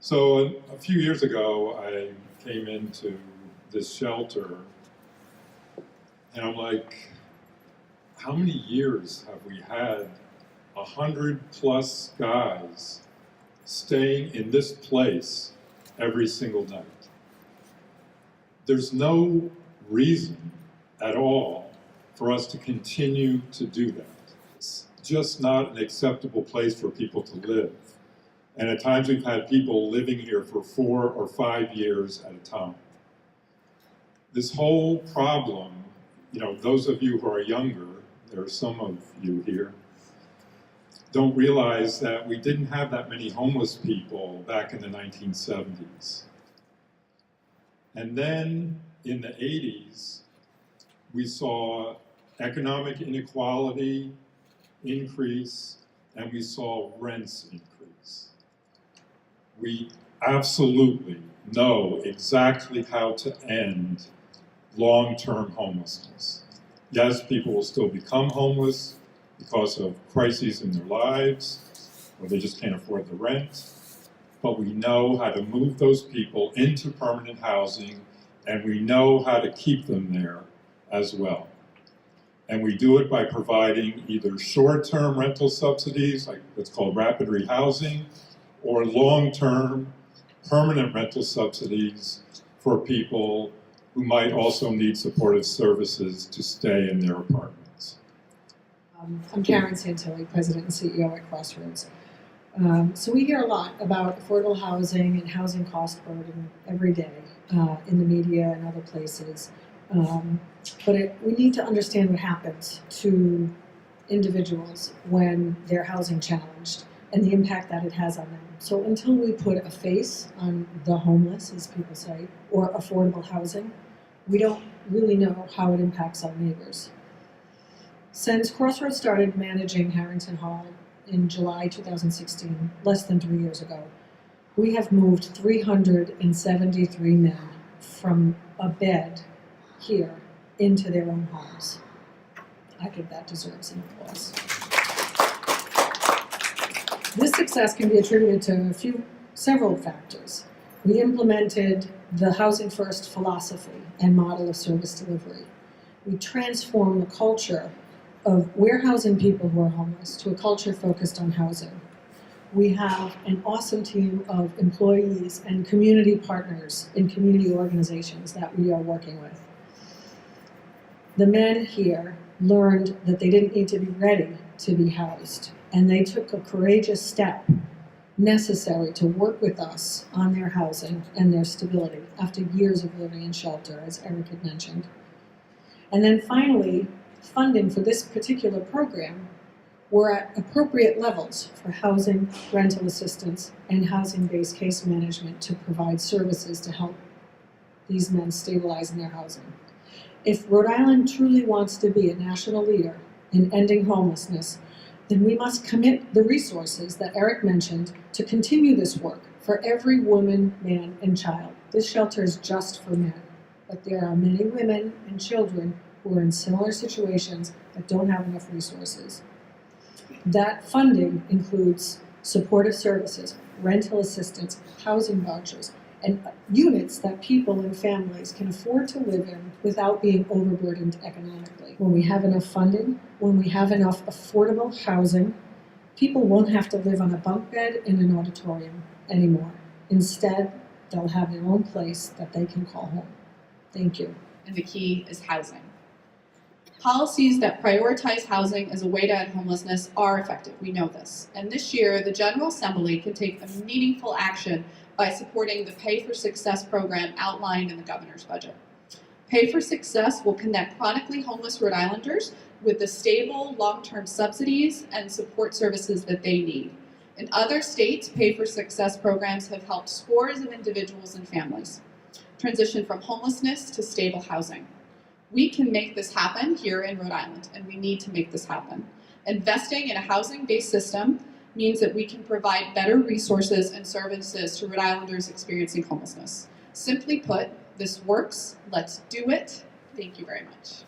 So a few years ago, I came into this shelter, and I'm like, how many years have we had 100+ guys staying in this place every single night? There's no reason at all for us to continue to do that. It's just not an acceptable place for people to live. And at times we've had people living here for 4 or 5 years at a time. This whole problem, those of you who are younger, there are some of you here, don't realize that we didn't have that many homeless people back in the 1970s. And then in the 80s, we saw economic inequality increase, and we saw rents increase. We absolutely know exactly how to end long-term homelessness. Yes, people will still become homeless because of crises in their lives, or they just can't afford the rent, but we know how to move those people into permanent housing, and we know how to keep them there as well. And we do it by providing either short-term rental subsidies, like what's called rapid rehousing, or long-term permanent rental subsidies for people who might also need supportive services to stay in their apartments. I'm Karen Santilli, President and CEO at Crossroads. So we hear a lot about affordable housing and housing cost burden every day in the media and other places. But we need to understand what happens to individuals when they're housing challenged and the impact that it has on them. So until we put a face on the homeless, as people say, or affordable housing, we don't really know how it impacts our neighbors. Since Crossroads started managing Harrington Hall in July 2016, less than 3 years ago, we have moved 373 men from a bed here into their own homes. I think that deserves an applause. This success can be attributed to several factors. We implemented the Housing First philosophy and model of service delivery. We transformed the culture of warehousing people who are homeless to a culture focused on housing. We have an awesome team of employees and community partners in community organizations that we are working with. The men here learned that they didn't need to be ready to be housed, and they took a courageous step necessary to work with us on their housing and their stability after years of living in shelter, as Eric had mentioned. And then finally, funding for this particular program were at appropriate levels for housing, rental assistance, and housing-based case management to provide services to help these men stabilize in their housing. If Rhode Island truly wants to be a national leader in ending homelessness, then we must commit the resources that Eric mentioned to continue this work for every woman, man, and child. This shelter is just for men, but there are many women and children who are in similar situations that don't have enough resources. That funding includes supportive services, rental assistance, housing vouchers, and units that people and families can afford to live in without being overburdened economically. When we have enough funding, when we have enough affordable housing, people won't have to live on a bunk bed in an auditorium anymore. Instead, they'll have their own place that they can call home. Thank you. And the key is housing. Policies that prioritize housing as a way to end homelessness are effective. We know this. And this year, the General Assembly can take a meaningful action by supporting the Pay for Success program outlined in the governor's budget. Pay for Success will connect chronically homeless Rhode Islanders with the stable, long-term subsidies and support services that they need. In other states, Pay for Success programs have helped scores of individuals and families transition from homelessness to stable housing. We can make this happen here in Rhode Island, and we need to make this happen. Investing in a housing-based system means that we can provide better resources and services to Rhode Islanders experiencing homelessness. Simply put, this works. Let's do it. Thank you very much.